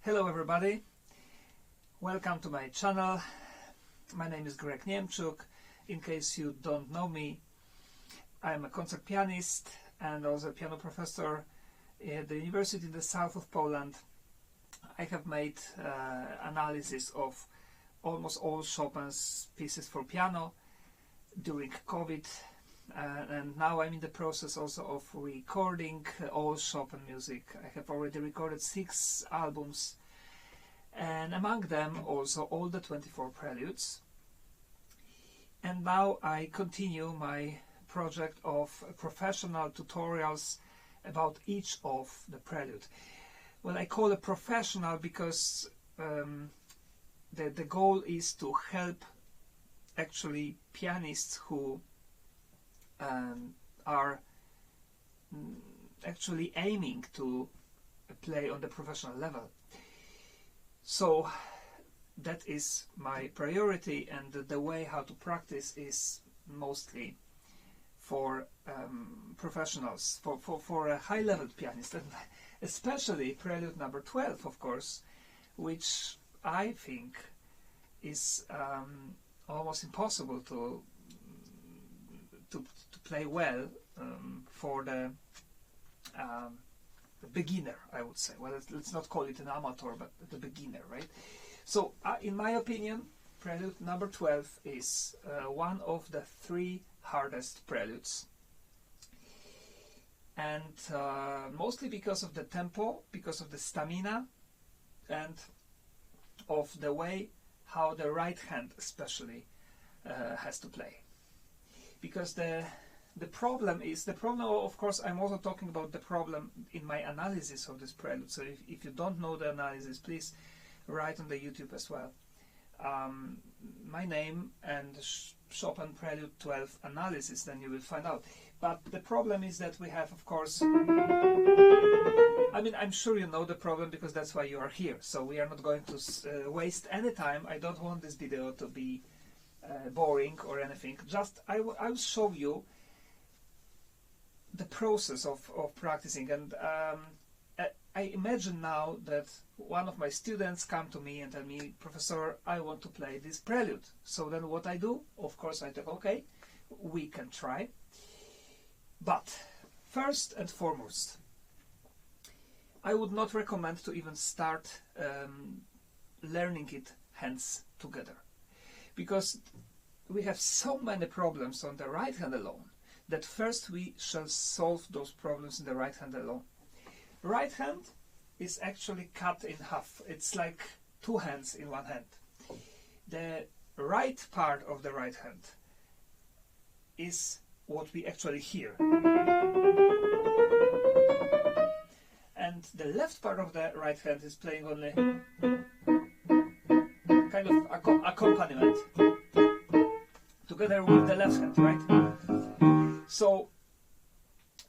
Hello everybody, welcome to my channel. My name is Niemczuk. In case you don't know me, I'm a concert pianist and also a piano professor at the university in the south of Poland. I have made analysis of almost all Chopin's pieces for piano during COVID, and now I'm in the process also of recording all Chopin music. I have already recorded 6 albums, and among them also all the 24 preludes. And now I continue my project of professional tutorials about each of the prelude. Well, I call it professional because the goal is to help actually pianists who are actually aiming to play on the professional level. So that is my priority, and the way how to practice is mostly for professionals, for a high-level pianist, and especially Prelude number 12, of course, which I think is almost impossible to play well for the beginner, I would say. Well, let's not call it an amateur, but the beginner, right? So, in my opinion, Prelude number 12 is one of the 3 hardest preludes. And mostly because of the tempo, because of the stamina, and of the way how the right hand especially has to play. Because the problem, of course, I'm also talking about the problem in my analysis of this prelude. So if you don't know the analysis, please write on the YouTube as well. My name and Chopin Prelude 12 analysis, then you will find out. But the problem is that we have, of course, I mean, I'm sure you know the problem because that's why you are here. So we are not going to waste any time. I don't want this video to be boring or anything. Just I'll show you the process of practicing, and I imagine now that one of my students come to me and tell me, Professor, I want to play this prelude. So then what I do, of course, I think, okay, we can try. But first and foremost, I would not recommend to even start learning it hands together, because we have so many problems on the right hand alone that first we shall solve those problems in the right hand alone. Right hand is actually cut in half. It's like 2 hands in 1 hand. The right part of the right hand is what we actually hear. And the left part of the right hand is playing only kind of accompaniment together with the left hand, right? So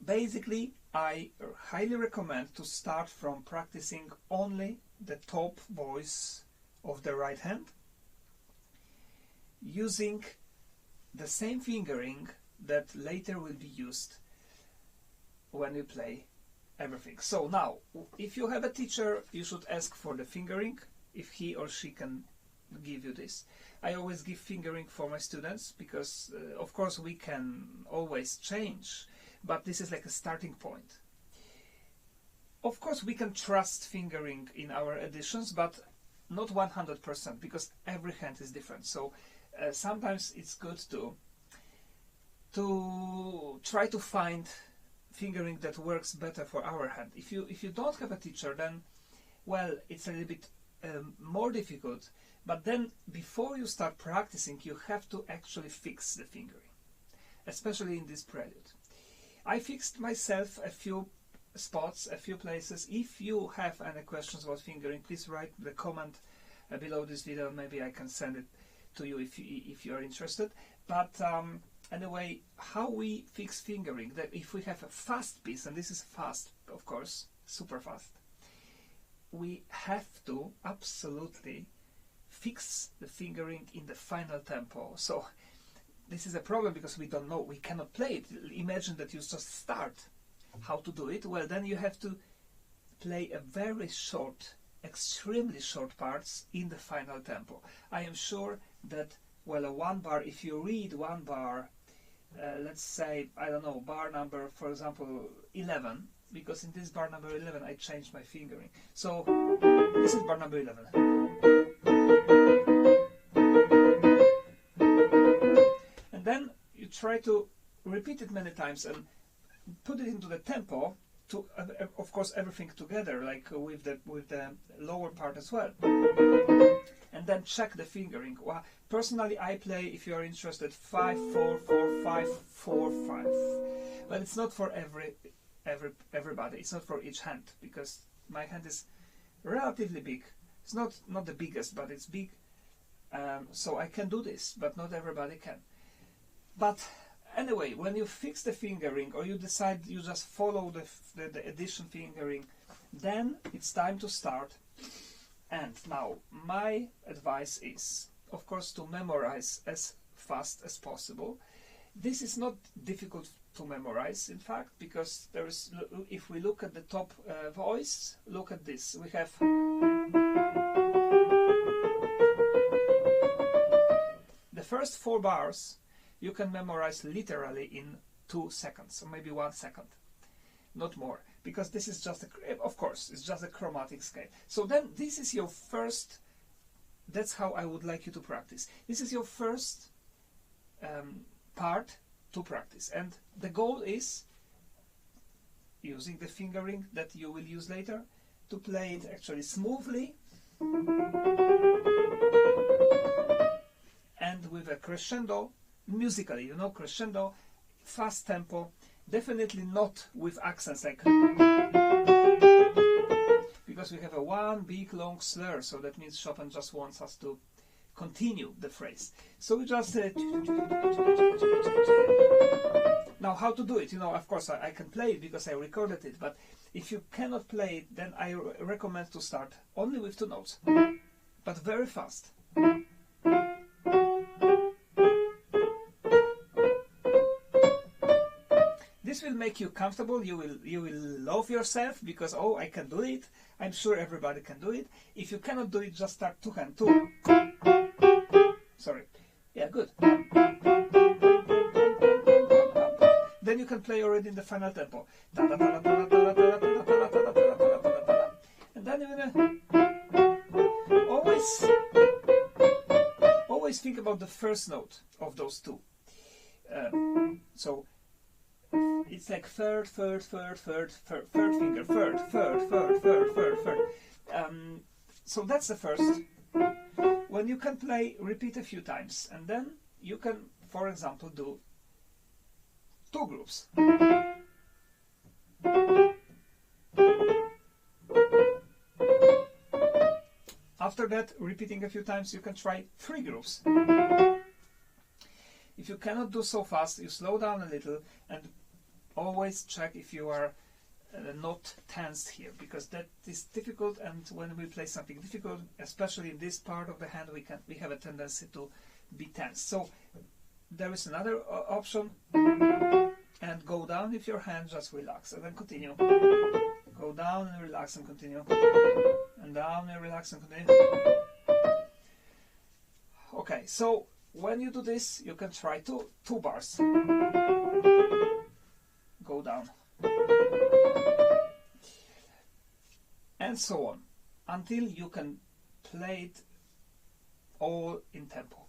basically I highly recommend to start from practicing only the top voice of the right hand, using the same fingering that later will be used when you play everything. So now, if you have a teacher, you should ask for the fingering, if he or she can give you this. I always give fingering for my students because, of course, we can always change, but this is like a starting point. Of course, we can trust fingering in our editions, but not 100%, because every hand is different. So sometimes it's good to try to find fingering that works better for our hand. If you don't have a teacher, then, well, it's a little bit more difficult. But then, before you start practicing, you have to actually fix the fingering, especially in this prelude. I fixed myself a few spots, a few places. If you have any questions about fingering, please write the comment below this video. Maybe I can send it to you if you are interested. But anyway, how we fix fingering, that if we have a fast piece, and this is fast, of course, super fast, we have to absolutely fix the fingering in the final tempo. So this is a problem because we don't know, we cannot play it. Imagine that you just start how to do it. Well, then you have to play a very short extremely short parts in the final tempo. I am sure that, well, a one bar, if you read one bar, let's say, I don't know, bar number, for example, 11, because in this bar number 11 I changed my fingering. So this is bar number 11. And then you try to repeat it many times and put it into the tempo, to of course everything together, like with the lower part as well, and then check the fingering. Well, personally I play, if you are interested, 5-4-4-5-4-5, but it's not for everybody. It's not for each hand, because my hand is relatively big. It's not the biggest, but it's big, so I can do this, but not everybody can. But anyway, when you fix the fingering, or you decide you just follow the addition fingering, then it's time to start. And now my advice is, of course, to memorize as fast as possible. This is not difficult to memorize, in fact, because there is, if we look at the top voice, look at this. We have the first 4 bars. You can memorize literally in 2 seconds, or maybe 1 second, not more, because this is just of course, it's just a chromatic scale. So then this is your first, that's how I would like you to practice. This is your first part to practice, and the goal is, using the fingering that you will use later, to play it actually smoothly and with a crescendo. Musically, you know, crescendo, fast tempo, definitely not with accents like, because we have a one big long slur, so that means Chopin just wants us to continue the phrase. So we just now how to do it, you know, of course I can play it because I recorded it, but if you cannot play it, then I recommend to start only with 2 notes, but very fast. This will make you comfortable. You will love yourself, because, oh, I can do it. I'm sure everybody can do it. If you cannot do it, just start 2 hand 2. Sorry. Yeah, good. Then you can play already in the final tempo. And then you're gonna always think about the first note of those 2. So it's like third finger, third. So that's the first. When you can play, repeat a few times, and then you can, for example, do 2 groups. After that, repeating a few times, you can try 3 groups. If you cannot do so fast, you slow down a little, and always check if you are not tensed here, because that is difficult, and when we play something difficult, especially in this part of the hand, we have a tendency to be tense. So there is another option, and go down with your hand, just relax, and then continue. Go down and relax and continue. And down and relax and continue. Okay, so when you do this, you can try 2 bars. Go down. And so on, until you can play it all in tempo.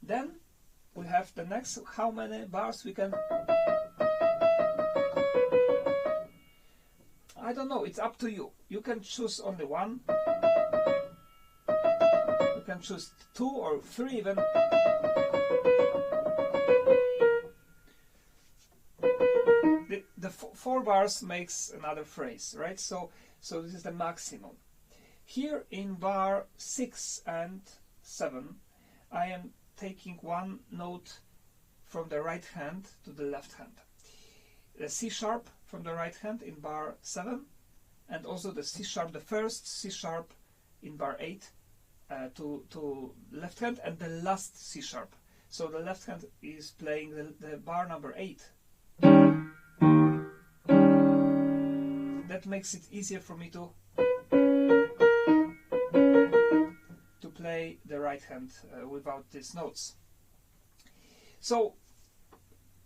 Then we have the next, how many bars we can... I don't know, it's up to you. You can choose only 1. You can choose 2 or 3 even. The 4 bars makes another phrase, right? So this is the maximum. Here in bar 6 and 7, I am taking 1 note from the right hand to the left hand. The C sharp from the right hand in bar 7, and also the C sharp, the first C sharp in bar 8 to left hand, and the last C sharp. So the left hand is playing the bar number 8. That makes it easier for me to right hand without these notes. So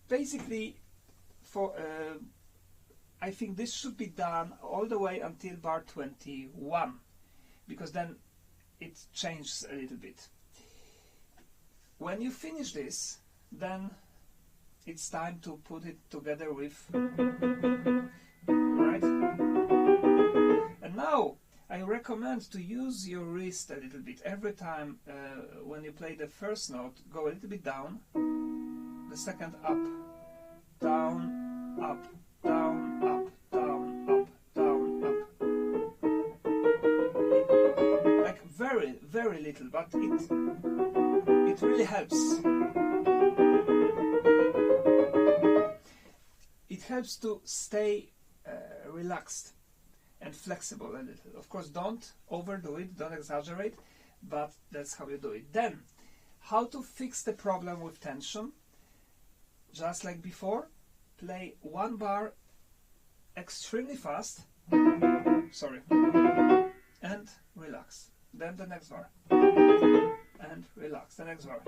basically, I think this should be done all the way until bar 21, because then it changes a little bit. When you finish this, then it's time to put it together with, right? And now I recommend to use your wrist a little bit. Every time when you play the first note, go a little bit down, the second up, down, up, down, up, down, up, down, up. Like very, very little, but it really helps. It helps to stay relaxed and flexible a little. Of course, don't overdo it, don't exaggerate, but that's how you do it. Then, how to fix the problem with tension? Just like before, play one bar extremely fast, sorry, and relax. Then the next bar, and relax. The next bar,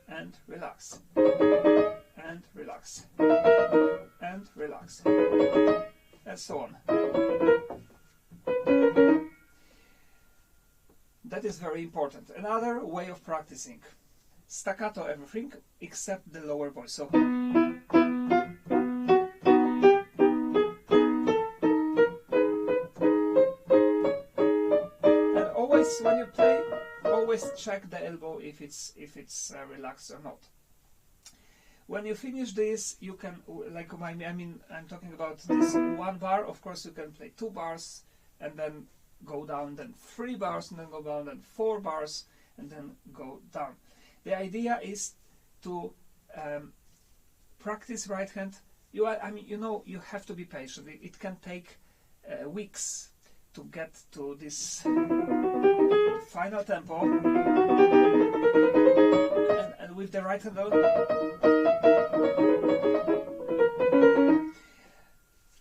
and relax, and relax, and relax, and so on. That is very important. Another way of practicing: staccato everything except the lower voice. So and always when you play, always check the elbow if it's relaxed or not. When you finish this, you can, like I'm talking about this one bar. Of course, you can play 2 bars and then go down, then 3 bars, and then go down, then 4 bars, and then go down. The idea is to practice right hand. You have to be patient. It can take weeks to get to this final tempo, and with the right hand note,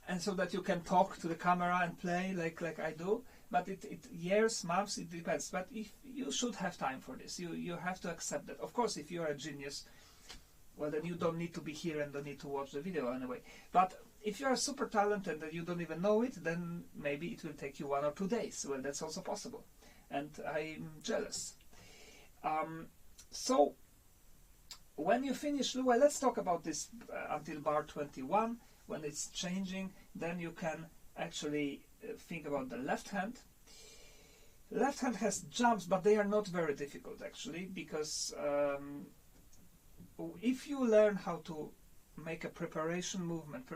and so that you can talk to the camera and play like I do. But years, months, it depends. But if you should have time for this, you have to accept that. Of course, if you are a genius, well, then you don't need to be here and don't need to watch the video anyway. But if you are super talented and you don't even know it, then maybe it will take you 1 or 2 days. Well, that's also possible, and I'm jealous. So when you finish, well, let's talk about this until bar 21. When it's changing, then you can actually think about the left hand. Left hand has jumps, but they are not very difficult actually, because if you learn how to make a preparation movement,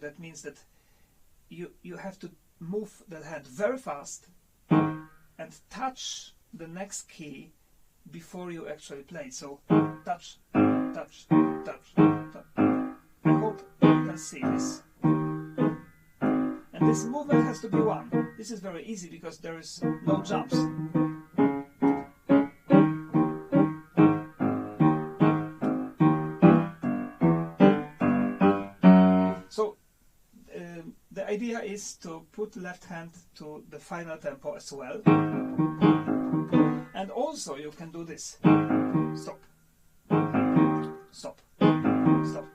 that means that you have to move the hand very fast and touch the next key before you actually play. So touch, touch, touch, touch. I hope you can see this. And this movement has to be 1. This is very easy because there is no jumps. So the idea is to put left hand to the final tempo as well. And also you can do this. Stop. Stop. Stop.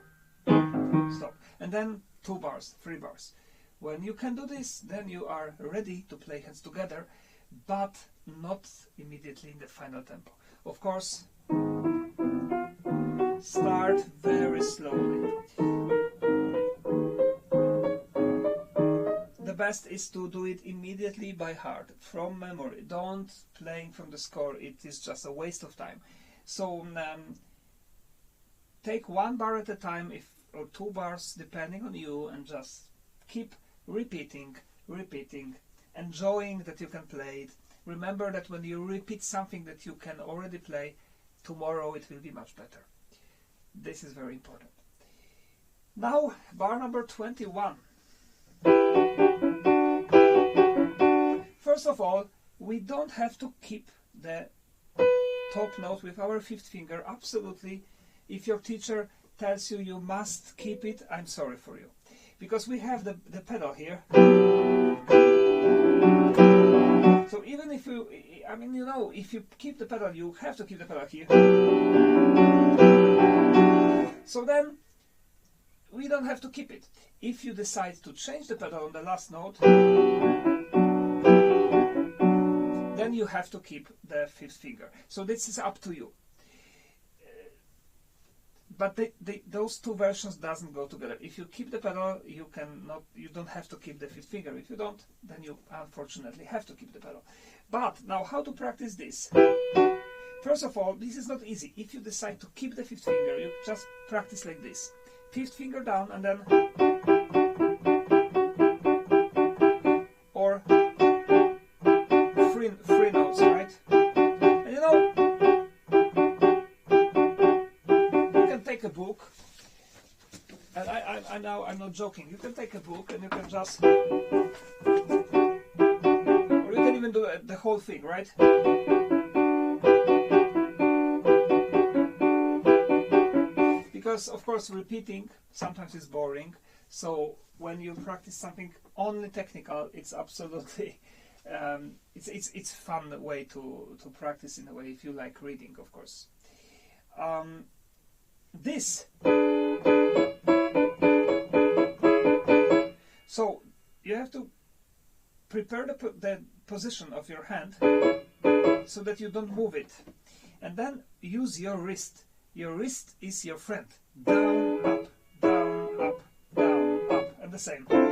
Stop. And then 2 bars, 3 bars. When you can do this, then you are ready to play hands together, but not immediately in the final tempo. Of course, start very slowly. The best is to do it immediately by heart, from memory. Don't playing from the score, it is just a waste of time. So take 1 bar at a time, or 2 bars, depending on you, and just keep repeating, enjoying that you can play it. Remember that when you repeat something that you can already play, tomorrow it will be much better. This is very important. Now, bar number 21. First of all, we don't have to keep the top note with our 5th finger. Absolutely. If your teacher tells you you must keep it, I'm sorry for you. Because we have the pedal here. So even if I mean, you know, if you keep the pedal, you have to keep the pedal here. So then we don't have to keep it. If you decide to change the pedal on the last note, then you have to keep the fifth finger. So this is up to you. But those two versions doesn't go together. If you keep the pedal, you don't have to keep the fifth finger. If you don't, then you unfortunately have to keep the pedal. But now, how to practice this? First of all, this is not easy. If you decide to keep the fifth finger, you just practice like this. Fifth finger down and then, or free notes, right? And you know, you can take a book, and I'm not joking. You can take a book and you can just, or you can even do the whole thing, right? Because of course repeating sometimes is boring, so when you practice something only technical, it's absolutely it's fun way to practice in a way, if you like reading, of course. This, so you have to prepare the position of your hand so that you don't move it, and then use your wrist. Your wrist is your friend. Down, up, down, up, down, up, and the same. Down,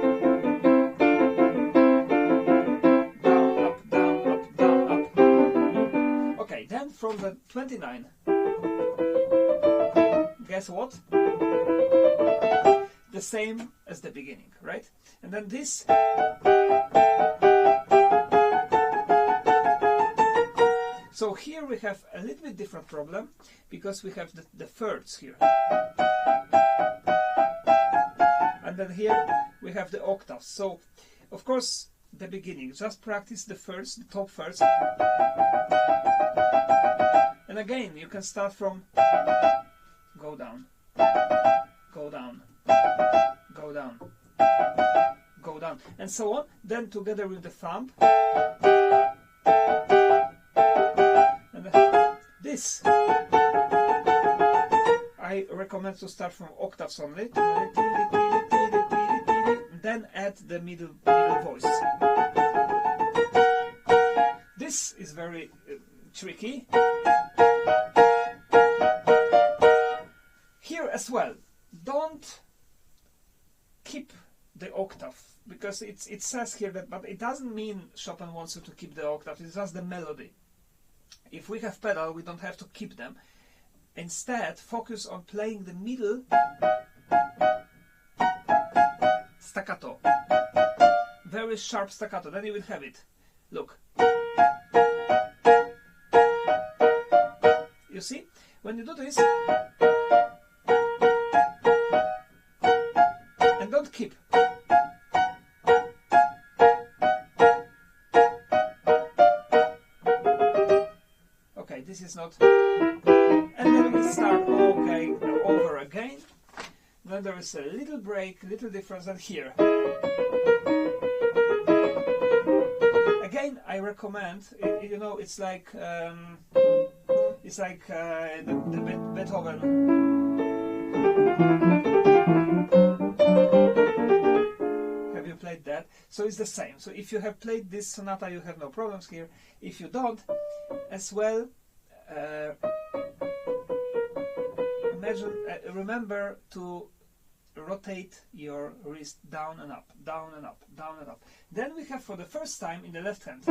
up, down, up, down, up. Okay, then from the 29, guess what? The same as the beginning, right? And then this. So here we have a little bit different problem, because we have the thirds here. And then here we have the octaves. So, of course, the beginning, just practice the thirds, the top thirds. And again, you can start from go down, go down, go down, go down, and so on. Then together with the thumb. This, I recommend to start from octaves only, then add the middle voice. This is very tricky. Here as well, don't keep the octave, because it says here that, but it doesn't mean Chopin wants you to keep the octave, it's just the melody. If we have pedal, we don't have to keep them. Instead, focus on playing the middle staccato. Very sharp staccato, then you will have it. Look. You see? When you do this, and don't keep. This is not, and then we start over again. Then there is a little break, little difference than here. Again, I recommend, you know, it's like the Beethoven. Have you played that? So it's the same. So if you have played this sonata, you have no problems here. If you don't, as well, remember to rotate your wrist down and up, down and up, down and up. Then we have for the first time in the left hand.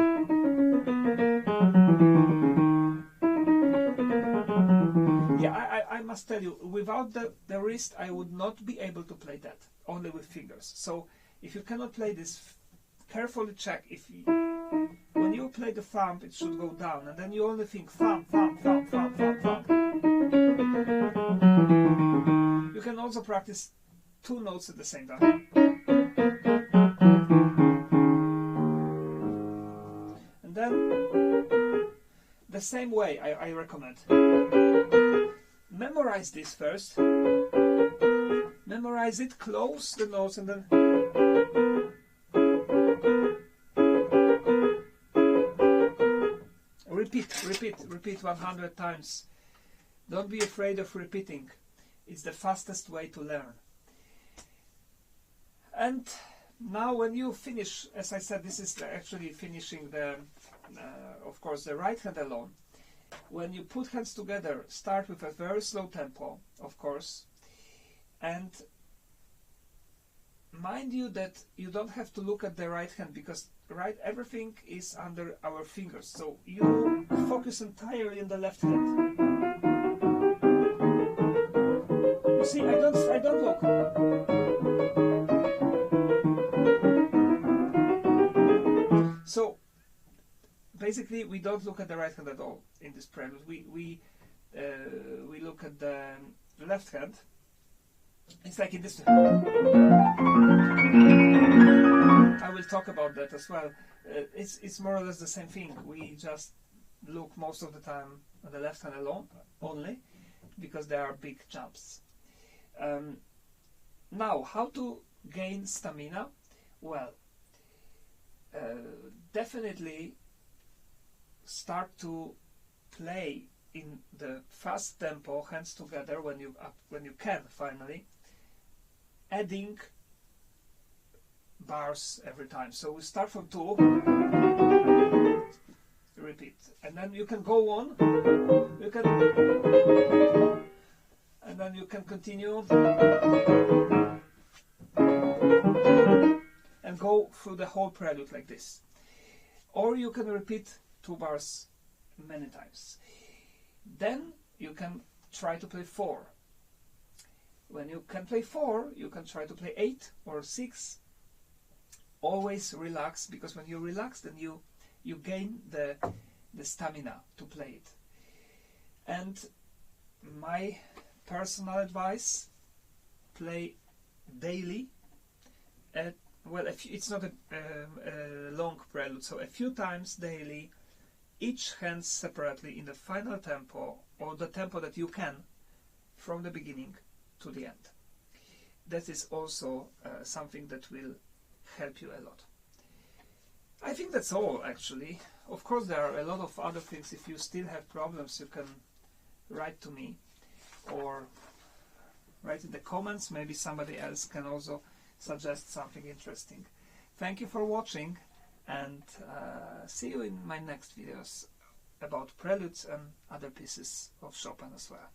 Yeah, I must tell you, without the wrist I would not be able to play that, only with fingers. So if you cannot play this, carefully check if when you play the thumb, it should go down, and then you only think thumb, thumb, thumb, thumb, thumb, thumb. You can also practice two notes at the same time. And then, the same way I recommend. Memorize this first. Memorize it, close the notes, and then repeat 100 times. Don't be afraid of repeating. It's the fastest way to learn. And now when you finish, as I said, this is actually finishing the, of course, the right hand alone. When you put hands together, start with a very slow tempo, of course, and mind you that you don't have to look at the right hand, because everything is under our fingers, so you focus entirely on the left hand. You see, I don't look. So basically, we don't look at the right hand at all in this prelude. We look at the left hand. It's like in this. I will talk about that as well. It's more or less the same thing. We just look most of the time at the left hand alone, only, because there are big jumps. Now, how to gain stamina? Well, definitely start to play in the fast tempo, hands together, when you can finally, adding bars every time. So we start from 2, repeat, and then you can go on, and then you can continue and go through the whole prelude like this. Or you can repeat 2 bars many times. Then you can try to play 4. When you can play 4, you can try to play 8 or 6. Always relax, because when you relax, then you gain the stamina to play it. And my personal advice: play daily. Well, it's not a long prelude, so a few times daily, each hand separately in the final tempo, or the tempo that you can, from the beginning to the end. That is also something that will help you a lot. I think that's all, actually. Of course, there are a lot of other things. If you still have problems, you can write to me, or write in the comments. Maybe somebody else can also suggest something interesting. Thank you for watching, and see you in my next videos about preludes and other pieces of Chopin as well.